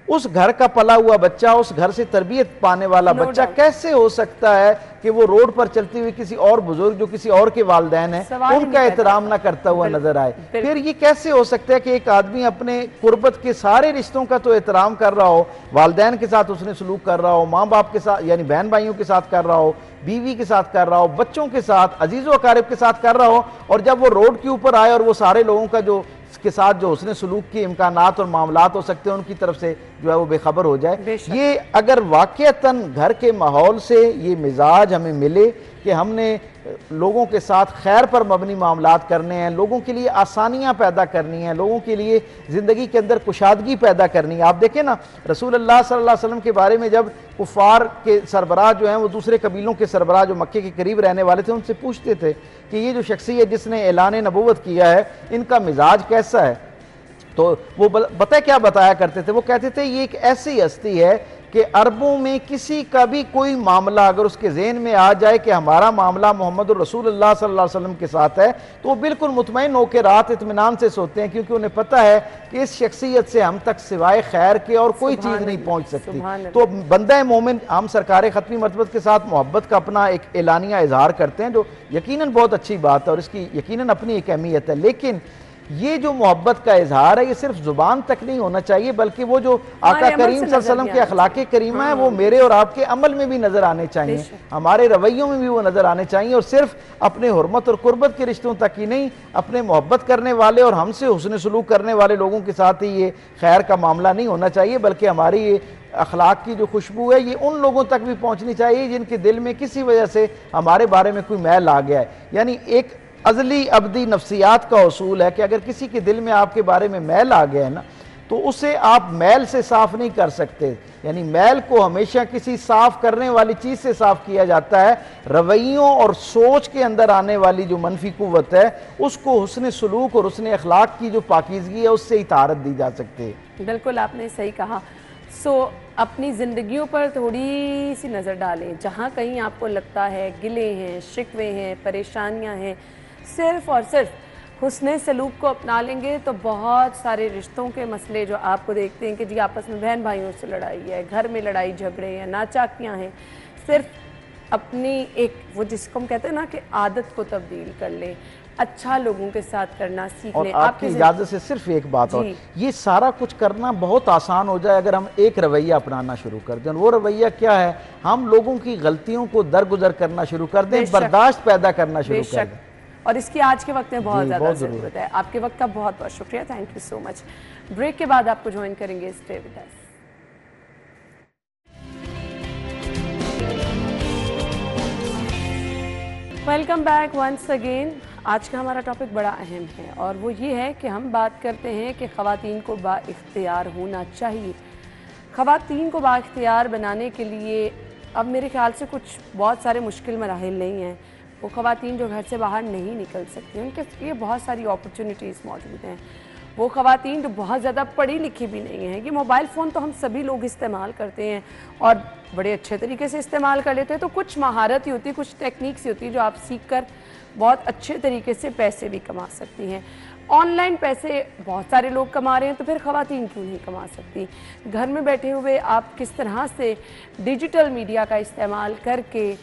اس گھر کا پلا ہوا بچہ، اس گھر سے تربیت پانے والا بچہ کیسے ہو سکتا ہے کہ وہ روڈ پر چلتے ہوئے کسی اور بزرگ جو کسی اور کے والدین ہیں ان کا احترام نہ کرتا ہوا نظر آئے؟ پھر یہ کیسے ہو سکتا ہے کہ ایک آدمی اپنے قربت کے سارے رشتوں کا تو احترام کر رہا ہو، والدین کے ساتھ حسن سلوک کر رہا ہو، ماں باپ کے ساتھ یعنی بہن بھائیوں کے ساتھ کر رہا ہو، بیوی کے ساتھ کر رہا ہو، بچوں کے ساتھ، عزیز و اقارب کے ساتھ کر رہا ہو، اور جب وہ روڈ کے اوپر آئے اور وہ سارے لوگوں کا جو کے ساتھ جو حسن سلوک کے امکانات اور معاملات ہو سکتے ہیں ان کی طرف سے جو ہے وہ بے خبر ہو جائے؟ یہ اگر واقعتاً گھر کے ماحول سے یہ مزاج ہمیں ملے کہ ہم نے لوگوں کے ساتھ خیر پر مبنی معاملات کرنے ہیں، لوگوں کے لیے آسانیاں پیدا کرنی ہیں، لوگوں کے لیے زندگی کے اندر کشادگی پیدا کرنی ہے۔ آپ دیکھیں نا رسول اللہ صلی اللہ علیہ وسلم کے بارے میں جب کفار کے سربراہ جو ہیں وہ دوسرے قبیلوں کے سربراہ جو مکے کے قریب رہنے والے تھے ان سے پوچھتے تھے کہ یہ جو شخصیت جس نے اعلان نبوت کیا ہے ان کا مزاج کیسا ہے؟ تو وہ کیا بتایا کرتے تھے؟ وہ کہتے تھے یہ ایک ایسی ہستی ہے کہ عربوں میں کسی کا بھی کوئی معاملہ اگر اس کے ذہن میں آ جائے کہ ہمارا معاملہ محمد الرسول اللہ صلی اللہ علیہ وسلم کے ساتھ ہے تو وہ بالکل مطمئن ہو کے رات اطمینان سے سوتے ہیں، کیونکہ انہیں پتہ ہے کہ اس شخصیت سے ہم تک سوائے خیر کے اور کوئی چیز نہیں پہنچ سکتی۔ تو بندہ مومن ہم سرکار ختمی مرتبت کے ساتھ محبت کا اپنا ایک اعلانیہ اظہار کرتے ہیں جو یقیناً بہت اچھی بات ہے اور اس کی یقیناً اپنی ایک اہمیت ہے، لیکن یہ جو محبت کا اظہار ہے یہ صرف زبان تک نہیں ہونا چاہیے بلکہ وہ جو آقا کریم صلی اللہ علیہ وسلم کے اخلاق کریمہ ہیں وہ میرے اور آپ کے عمل میں بھی نظر آنے چاہیے، ہمارے رویوں میں بھی وہ نظر آنے چاہیے، اور صرف اپنے حرمت اور قربت کے رشتوں تک ہی نہیں، اپنے محبت کرنے والے اور ہم سے حسن سلوک کرنے والے لوگوں کے ساتھ ہی یہ خیر کا معاملہ نہیں ہونا چاہیے، بلکہ ہماری یہ اخلاق کی جو خوشبو ہے یہ ان لوگوں تک بھی پہنچنی چاہیے جن کے دل میں کسی وجہ سے ہمارے بارے میں کوئی میل آ گیا ہے۔ یعنی ایک ازلی ابدی نفسیات کا اصول ہے کہ اگر کسی کے دل میں آپ کے بارے میں میل آ گیا ہے نا تو اسے آپ میل سے صاف نہیں کر سکتے، یعنی میل کو ہمیشہ کسی صاف کرنے والی چیز سے صاف کیا جاتا ہے، رویوں اور سوچ کے اندر آنے والی جو منفی قوت ہے اس کو حسن سلوک اور حسن اخلاق کی جو پاکیزگی ہے اس سے ہی طہارت دی جا سکتی ہے۔ بالکل آپ نے صحیح کہا۔ اپنی زندگیوں پر تھوڑی سی نظر ڈالیں، جہاں کہیں آپ کو لگتا ہے گلے ہیں، شکوے ہیں، پریشانیاں ہیں، صرف اور صرف حسن سلوک کو اپنا لیں گے تو بہت سارے رشتوں کے مسئلے جو آپ کو دیکھتے ہیں کہ جی آپس میں بہن بھائیوں سے لڑائی ہے، گھر میں لڑائی جھگڑے ہیں، ناچاکیاں ہیں، صرف اپنی ایک وہ جس کو ہم کہتے ہیں نا کہ عادت کو تبدیل کر لیں، اچھا لوگوں کے ساتھ کرنا سیکھ لیں۔ اور آپ کی اجازت سے صرف ایک بات اور، یہ سارا کچھ کرنا بہت آسان ہو جائے اگر ہم ایک رویہ اپنانا شروع کر دیں، وہ رویہ کیا ہے؟ ہم لوگوں کی غلطیوں کو درگزر کرنا شروع کر دیں، برداشت پیدا کرنا شروع کر دیں، اور اس کی آج کے وقت میں بہت زیادہ ضرورت ہے۔ آپ کے وقت کا بہت بہت شکریہ، thank you so much. Break کے بعد آپ کو جوائن کریں گے، stay with us. Welcome back once again. آج کا ہمارا ٹاپک بڑا اہم ہے اور وہ یہ ہے کہ ہم بات کرتے ہیں کہ خواتین کو با اختیار ہونا چاہیے۔ خواتین کو با اختیار بنانے کے لیے اب میرے خیال سے کچھ بہت سارے مشکل مراحل نہیں ہیں۔ وہ خواتین جو گھر سے باہر نہیں نکل سکتی، ان کے لیے بہت ساری اپرچونٹیز موجود ہیں۔ وہ خواتین جو بہت زیادہ پڑھی لکھی بھی نہیں ہیں. یہ موبائل فون تو ہم سبھی لوگ استعمال کرتے ہیں اور بڑے اچھے طریقے سے استعمال کر لیتے ہیں, تو کچھ مہارت ہی ہوتی ہے, کچھ ٹیکنیکس ہی ہوتی ہے جو آپ سیکھ کر بہت اچھے طریقے سے پیسے بھی کما سکتی ہیں. آن لائن پیسے بہت سارے لوگ کما رہے ہیں, تو پھر خواتین کیوں نہیں کما سکتی؟ گھر میں بیٹھے ہوئے آپ کس طرح سے ڈیجیٹل میڈیا کا استعمال کر کے,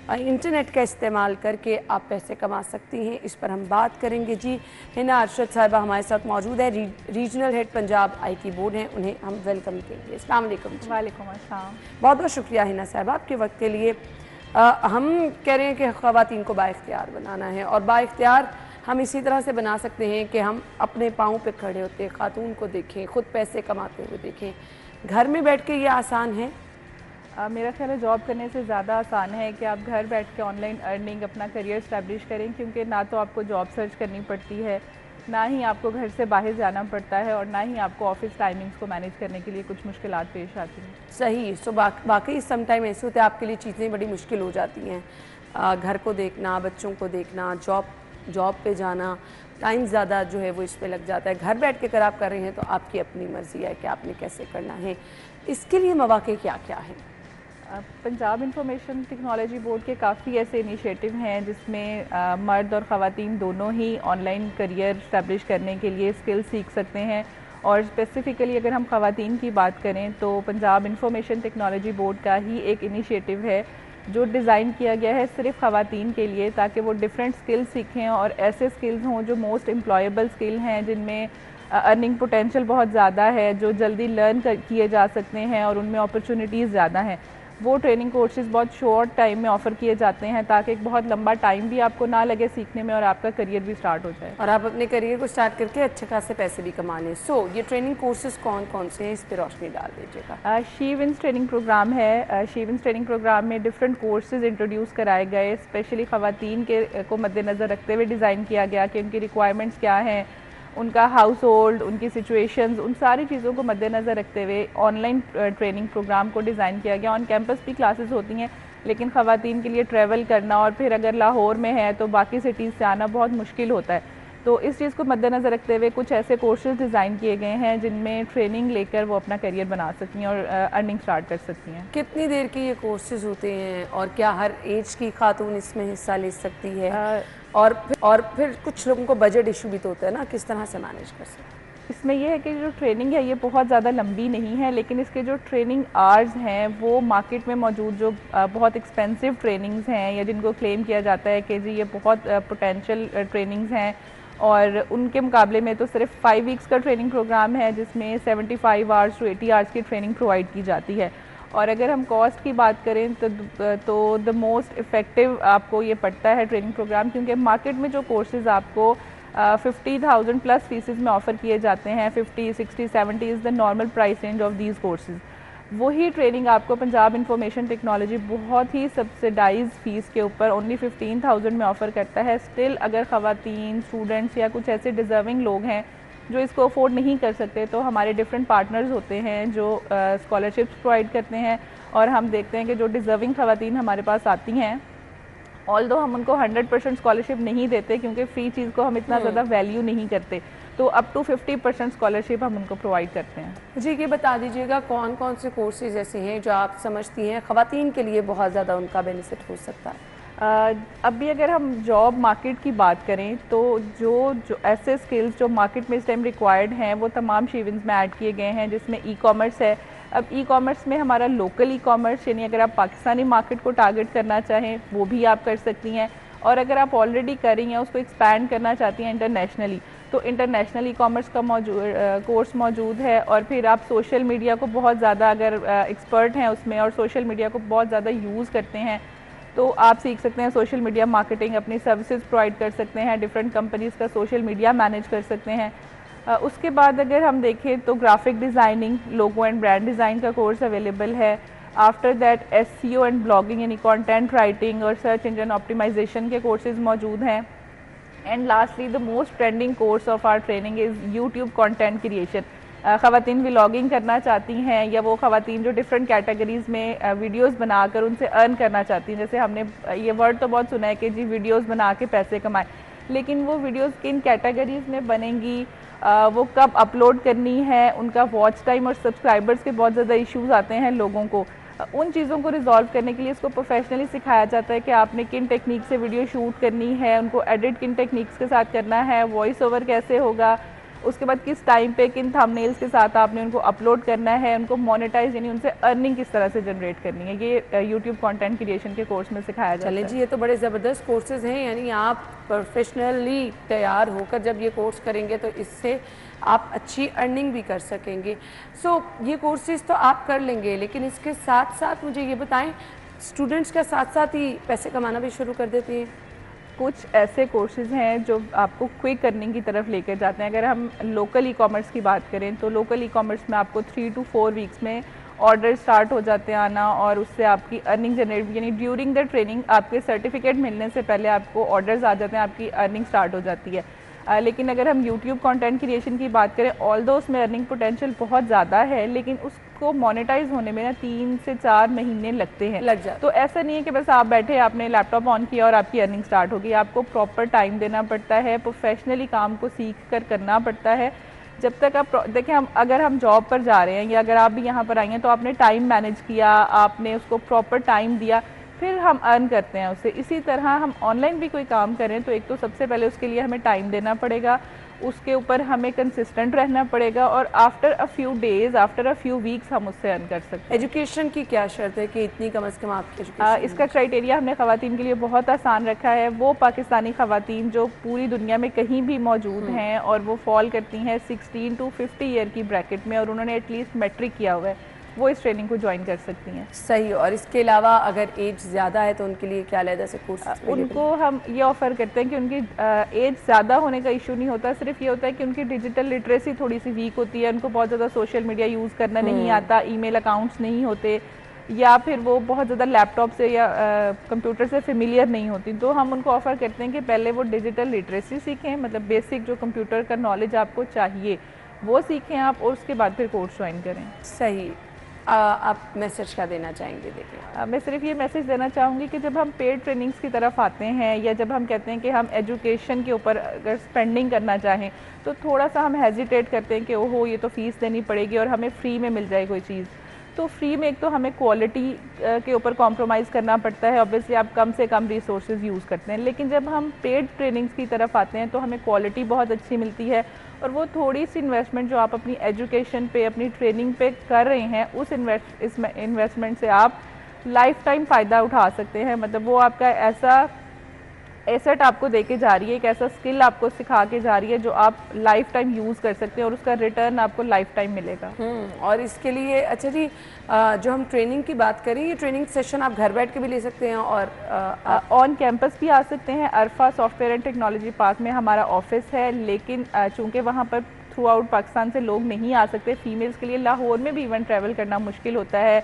انٹرنیٹ کا استعمال کر کے آپ پیسے کما سکتی ہیں, اس پر ہم بات کریں گے. جی ہنا ارشد صاحبہ ہمارے ساتھ موجود ہے, regional head Punjab IT board ہیں, انہیں ہم ویلکم کریں گے. السلام علیکم. وعلیکم السلام. بہت بہت شکریہ ہنا صاحبہ آپ کے وقت کے لیے. ہم کہہ رہے ہیں کہ خواتین کو بااختیار بنانا ہے, اور بااختیار ہم اسی طرح سے بنا سکتے ہیں کہ ہم اپنے پاؤں پہ کھڑے ہوتے خاتون کو دیکھیں, خود پیسے کماتے ہوئے دیکھیں. گھر میں بیٹھ کے یہ آسان ہے؟ میرا خیال ہے جاب کرنے سے زیادہ آسان ہے کہ آپ گھر بیٹھ کے آن لائن ارننگ اپنا کریئر اسٹیبلش کریں, کیونکہ نہ تو آپ کو جاب سرچ کرنی پڑتی ہے, نہ ہی آپ کو گھر سے باہر جانا پڑتا ہے, اور نہ ہی آپ کو آفس ٹائمنگز کو مینیج کرنے کے لیے کچھ مشکلات پیش آتی ہیں. صحیح. سو واقعی سم ٹائم ایسے ہوتے ہیں آپ کے لیے چیزیں بڑی مشکل ہو جاتی ہیں, گھر کو دیکھنا, بچوں کو دیکھنا, جاب پہ جانا, ٹائم زیادہ جو ہے وہ اس پہ لگ جاتا ہے. گھر بیٹھ کے اگر آپ کر رہے ہیں تو آپ کی اپنی مرضی ہے کہ آپ نے کیسے کرنا ہے. اس کے لیے مواقع کیا کیا ہیں؟ پنجاب انفارمیشن ٹیکنالوجی بورڈ کے کافی ایسے انیشیٹو ہیں جس میں مرد اور خواتین دونوں ہی آن لائن کریئر اسٹیبلش کرنے کے لیے اسکل سیکھ سکتے ہیں. اور اسپیسیفکلی اگر ہم خواتین کی بات کریں تو پنجاب انفارمیشن ٹیکنالوجی بورڈ کا ہی ایک انیشیٹو ہے جو ڈیزائن کیا گیا ہے صرف خواتین کے لیے, تاکہ وہ ڈفرینٹ اسکل سیکھیں, اور ایسے اسکلز ہوں جو موسٹ امپلائیبل اسکل ہیں, جن میں ارننگ پوٹینشیل بہت زیادہ ہے, جو جلدی لرن کیے جا سکتے ہیں اور ان میں اپرچونیٹیز زیادہ ہیں. وہ ٹریننگ کورسز بہت شارٹ ٹائم میں آفر کیے جاتے ہیں تاکہ ایک بہت لمبا ٹائم بھی آپ کو نہ لگے سیکھنے میں, اور آپ کا کریئر بھی سٹارٹ ہو جائے, اور آپ اپنے کریئر کو سٹارٹ کر کے اچھے خاصے پیسے بھی کما لیں. سو یہ ٹریننگ کورسز کون کون سے ہیں, اس پہ روشنی ڈال دیجیے گا. شی ونز ٹریننگ پروگرام ہے. شی ونز ٹریننگ پروگرام میں ڈفرینٹ کورسز انٹروڈیوس کرائے گئے, اسپیشلی خواتین کے کو مد نظر رکھتے ہوئے ڈیزائن کیا گیا کہ ان کی ریکوائرمنٹس کیا ہیں, ان کا ہاؤس ہولڈ, ان کی سچویشنز, ان ساری چیزوں کو مد نظر رکھتے ہوئے آن لائن ٹریننگ پروگرام کو ڈیزائن کیا گیا. آن کیمپس بھی کلاسز ہوتی ہیں, لیکن خواتین کے لیے ٹریول کرنا, اور پھر اگر لاہور میں ہے تو باقی سٹیز سے آنا بہت مشکل ہوتا ہے. تو اس چیز کو مد نظر رکھتے ہوئے کچھ ایسے کورسز ڈیزائن کیے گئے ہیں جن میں ٹریننگ لے کر وہ اپنا کریئر بنا سکتی ہیں اور ارننگ سٹارٹ کر سکتی ہیں. کتنی دیر کی یہ کورسز ہوتے ہیں, اور کیا ہر ایج کی خاتون اس میں حصہ لے سکتی ہے؟ اور پھر کچھ لوگوں کو بجٹ ایشو بھی تو ہوتا ہے نا, کس طرح سے مینیج کر سکتے ہیں؟ اس میں یہ ہے کہ جو ٹریننگ ہے یہ بہت زیادہ لمبی نہیں ہے, لیکن اس کے جو ٹریننگ آرز ہیں وہ مارکیٹ میں موجود جو بہت ایکسپینسو ٹریننگز ہیں, یا جن کو کلیم کیا جاتا ہے کہ جی یہ بہت پوٹینشیل ٹریننگز ہیں, اور ان کے مقابلے میں تو صرف 5 ویکس کا ٹریننگ پروگرام ہے جس میں 75 آورس ٹو 80 آورس کی ٹریننگ پرووائڈ کی جاتی ہے. اور اگر ہم کاسٹ کی بات کریں تو دا موسٹ افیکٹو آپ کو یہ پڑتا ہے ٹریننگ پروگرام, کیونکہ مارکیٹ میں جو کورسز آپ کو 50,000 پلس فیسز میں آفر کیے جاتے ہیں, 50, 60, 70 is the normal price range of these courses, وہی ٹریننگ آپ کو پنجاب انفارمیشن ٹیکنالوجی بہت ہی سبسڈائز فیس کے اوپر اونلی 15,000 میں آفر کرتا ہے. اسٹل اگر خواتین, اسٹوڈنٹس یا کچھ ایسے ڈیزرونگ لوگ ہیں جو اس کو افورڈ نہیں کر سکتے, تو ہمارے ڈفرینٹ پارٹنرز ہوتے ہیں جو اسکالرشپس پرووائڈ کرتے ہیں, اور ہم دیکھتے ہیں کہ جو ڈیزرونگ خواتین ہمارے پاس آتی ہیں, آلدو ہم ان کو 100% اسکالرشپ نہیں دیتے کیونکہ فری چیز کو ہم اتنا زیادہ ویلیو نہیں کرتے, تو اپ ٹو 50% اسکالرشپ ہم ان کو پرووائڈ کرتے ہیں. جی یہ بتا دیجیے گا کون کون سے کورسز ایسے ہیں جو آپ سمجھتی ہیں خواتین کے لیے بہت زیادہ ان کا بینیفٹ ہو سکتا ہے؟ اب بھی اگر ہم جاب مارکیٹ کی بات کریں تو جو ایسے اسکلز جو مارکیٹ میں اس ٹائم ریکوائرڈ ہیں وہ تمام شی ونز میں ایڈ کیے گئے ہیں, جس میں ای کامرس ہے. اب ای کامرس میں ہمارا لوکل ای کامرس, یعنی اگر آپ پاکستانی مارکیٹ کو ٹارگٹ کرنا چاہیں وہ بھی آپ کر سکتی ہیں, اور اگر آپ آلریڈی کر رہی ہیں اس کو ایکسپینڈ کرنا چاہتی ہیں انٹرنیشنلی, تو انٹرنیشنل ای کامرس کا کورس موجود ہے. اور پھر آپ سوشل میڈیا کو بہت زیادہ اگر ایکسپرٹ ہیں اس میں اور سوشل میڈیا کو بہت زیادہ یوز کرتے ہیں تو آپ سیکھ سکتے ہیں سوشل میڈیا مارکیٹنگ, اپنی سروسز پرووائڈ کر سکتے ہیں, ڈفرینٹ کمپنیز کا سوشل میڈیا مینیج کر سکتے ہیں. اس کے بعد اگر ہم دیکھیں تو graphic designing, logo and brand design کا کورس اویلیبل ہے. After that SEO and blogging یعنی کانٹینٹ رائٹنگ اور سرچ انجن آپٹیمائزیشن کے کورسز موجود ہیں. And lastly the most trending course of our training is YouTube content creation. خواتین vlogging کرنا چاہتی ہیں, یا وہ خواتین جو ڈفرینٹ کیٹیگریز میں ویڈیوز بنا کر ان سے ارن کرنا چاہتی ہیں. جیسے ہم نے یہ ورڈ تو بہت سنا ہے کہ جی ویڈیوز بنا کے پیسے کمائیں, لیکن وہ ویڈیوز کن کیٹیگریز میں بنیں گی وہ کب اپلوڈ کرنی ہے، ان کا واچ ٹائم اور سبسکرائبرز کے بہت زیادہ ایشوز آتے ہیں لوگوں کو. ان چیزوں کو ریزالو کرنے کے لیے اس کو پروفیشنلی سکھایا جاتا ہے کہ آپ نے کن ٹیکنیک سے ویڈیو شوٹ کرنی ہے، ان کو ایڈٹ کن ٹیکنیکس کے ساتھ کرنا ہے، وائس اوور کیسے ہوگا، اس کے بعد کس ٹائم پہ کن تھم نیلز کے ساتھ آپ نے ان کو اپلوڈ کرنا ہے، ان کو مونیٹائز یعنی ان سے ارننگ کس طرح سے جنریٹ کرنی ہے. یہ یوٹیوب کانٹینٹ کریشن کے کورس میں سکھایا جاتا ہے. چلیں جی، یہ تو بڑے زبردست کورسز ہیں، یعنی آپ پروفیشنلی تیار ہو کر جب یہ کورس کریں گے تو اس سے آپ اچھی ارننگ بھی کر سکیں گے. سو یہ کورسز تو آپ کر لیں گے، لیکن اس کے ساتھ ساتھ مجھے یہ بتائیں اسٹوڈنٹس کا ساتھ ساتھ ہی پیسے کمانا بھی شروع کر دیتے ہیں؟ کچھ ایسے کورسز ہیں جو آپ کو کوئک ارننگ کی طرف لے کے جاتے ہیں. اگر ہم لوکل ای کامرس کی بات کریں تو لوکل ای کامرس میں آپ کو 3 to 4 ویکس میں آرڈر سٹارٹ ہو جاتے ہیں آنا، اور اس سے آپ کی ارننگ جنریٹ یعنی ڈیورنگ دا ٹریننگ آپ کے سرٹیفکیٹ ملنے سے پہلے آپ کو آرڈرز آ جاتے ہیں، آپ کی ارننگ سٹارٹ ہو جاتی ہے. لیکن اگر ہم یوٹیوب کانٹینٹ کریشن کی بات کریں، آلدو اس میں ارننگ پوٹینشیل بہت زیادہ ہے، لیکن اس کو مونیٹائز ہونے میں 3 سے 4 مہینے لگتے ہیں. تو ایسا نہیں ہے کہ بس آپ بیٹھے آپ نے لیپ ٹاپ آن کیا اور آپ کی ارننگ سٹارٹ ہوگی. آپ کو پراپر ٹائم دینا پڑتا ہے، پروفیشنلی کام کو سیکھ کر کرنا پڑتا ہے. جب تک آپ دیکھیں اگر ہم جاب پر جا رہے ہیں یا اگر آپ بھی یہاں پر آئی ہیں تو آپ نے ٹائم مینیج کیا، آپ نے اس کو پراپر ٹائم دیا، پھر ہم ارن کرتے ہیں اس سے. اسی طرح ہم آن لائن بھی کوئی کام کریں تو ایک تو سب سے پہلے اس کے لیے ہمیں ٹائم دینا پڑے گا، اس کے اوپر ہمیں کنسسٹنٹ رہنا پڑے گا، اور after a few days after a few weeks ہم اس سے ارن کر سکتے ہیں. ایجوکیشن کی کیا شرط ہے کہ اتنی کم از کم آپ کی ایجوکیشن؟ اس کا کرائٹیریا ہم نے خواتین کے لیے بہت آسان رکھا ہے. وہ پاکستانی خواتین جو پوری دنیا میں کہیں بھی موجود ہیں اور وہ فال کرتی ہیں 16 to 50 ایئر کی بریکٹ میں، اور انہوں نے ایٹ لیسٹ میٹرک کیا ہوا ہے، وہ اس ٹریننگ کو جوائن کر سکتی ہیں. صحیح. اور اس کے علاوہ اگر ایج زیادہ ہے تو ان کے لیے کیا علیحدہ سے کورس؟ ان کو ہم یہ آفر کرتے ہیں کہ ان کی ایج زیادہ ہونے کا ایشو نہیں ہوتا، صرف یہ ہوتا ہے کہ ان کی ڈیجیٹل لٹریسی تھوڑی سی ویک ہوتی ہے، ان کو بہت زیادہ سوشل میڈیا یوز کرنا نہیں آتا، ای میل اکاؤنٹس نہیں ہوتے، یا پھر وہ بہت زیادہ لیپ ٹاپ سے یا کمپیوٹر سے فیملیئر نہیں ہوتی. تو ہم ان کو آفر کرتے ہیں کہ پہلے وہ ڈیجیٹل لٹریسی سیکھیں، مطلب بیسک جو کمپیوٹر کا نالج آپ کو چاہیے وہ سیکھیں آپ، اور اس کے بعد پھر کورس جوائن کریں. صحیح. آپ میسج کیا دینا چاہیں گے؟ دیکھیں میں صرف یہ میسج دینا چاہوں گی کہ جب ہم پیڈ ٹریننگز کی طرف آتے ہیں یا جب ہم کہتے ہیں کہ ہم ایجوکیشن کے اوپر اگر اسپینڈنگ کرنا چاہیں تو تھوڑا سا ہم ہیزیٹیٹ کرتے ہیں کہ اوہو یہ تو فیس دینی پڑے گی اور ہمیں فری میں مل جائے کوئی چیز. تو فری میں ایک تو ہمیں کوالٹی کے اوپر کمپرومائز کرنا پڑتا ہے، اوبویسلی آپ کم سے کم ریسورسز یوز کرتے ہیں، لیکن جب ہم پیڈ ٹریننگز کی طرف آتے ہیں تو ہمیں کوالٹی بہت اچھی ملتی ہے، اور وہ تھوڑی سی انویسٹمنٹ جو آپ اپنی ایجوکیشن پہ اپنی ٹریننگ پہ کر رہے ہیں اس انویسٹمنٹ سے آپ لائف ٹائم فائدہ اٹھا سکتے ہیں. مطلب وہ آپ کا ایسا ایسٹ آپ کو دے کے جا رہی ہے، ایک ایسا اسکل آپ کو سکھا کے جا رہی ہے جو آپ لائف ٹائم یوز کر سکتے ہیں، اور اس کا ریٹرن آپ کو لائف ٹائم ملے گا. اور اس کے لیے اچھا جی، جو ہم ٹریننگ کی بات کریں، یہ ٹریننگ سیشن آپ گھر بیٹھ کے بھی لے سکتے ہیں اور آن کیمپس بھی آ سکتے ہیں. Arfa software and technology park میں ہمارا آفس ہے، لیکن چونکہ وہاں پر تھرو آؤٹ پاکستان سے لوگ نہیں آ سکتے، فیمیلز کے لیے لاہور میں بھی ایون ٹریول کرنا مشکل ہوتا ہے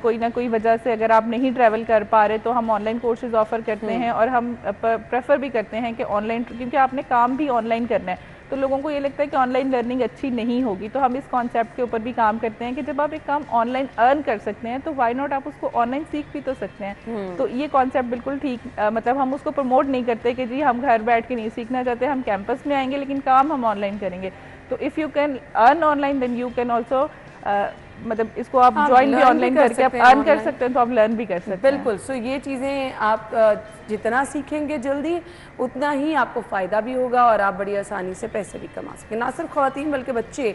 کوئی نہ کوئی وجہ سے. اگر آپ نہیں ٹریول کر پا رہے تو ہم آن لائن کورسز آفر کرتے ہیں، اور ہم پریفر بھی کرتے ہیں کہ آن لائن، کیونکہ آپ نے کام بھی آن لائن کرنا ہے تو لوگوں کو یہ لگتا ہے کہ آن لائن لرننگ اچھی نہیں ہوگی. تو ہم اس کانسیپٹ کے اوپر بھی کام کرتے ہیں کہ جب آپ ایک کام آن لائن ارن کر سکتے ہیں تو وائی ناٹ آپ اس کو آن لائن سیکھ بھی تو سکتے ہیں. تو یہ کانسیپٹ بالکل ٹھیک، مطلب ہم اس کو پروموٹ نہیں کرتے کہ جی ہم گھر بیٹھ کے نہیں سیکھنا چاہتے، ہم کیمپس میں آئیں گے لیکن کام ہم آن لائن کریں گے. تو if you can earn online then you can also, مطلب اس کو آپ جوائن بھی آن لائن کر کے آپ ارن کر سکتے ہیں تو آپ لرن بھی کر سکتے ہیں. بالکل. سو یہ چیزیں آپ جتنا سیکھیں گے جلدی اتنا ہی آپ کو فائدہ بھی ہوگا اور آپ بڑی آسانی سے پیسے بھی کما سکیں. نہ صرف خواتین بلکہ بچے،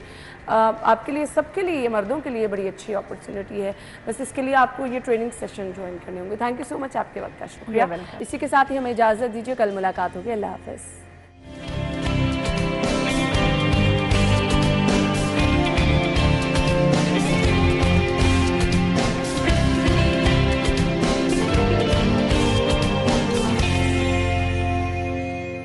آپ کے لیے، سب کے لیے، مردوں کے لیے بڑی اچھی اپرچونٹی ہے. بس اس کے لیے آپ کو یہ ٹریننگ سیشن جوائن کرنے ہوں گے. تھینک یو سو مچ، آپ کے وقت کا شکریہ. اسی کے ساتھ ہی ہمیں اجازت دیجیے، کل ملاقات ہوگی. اللہ حافظ.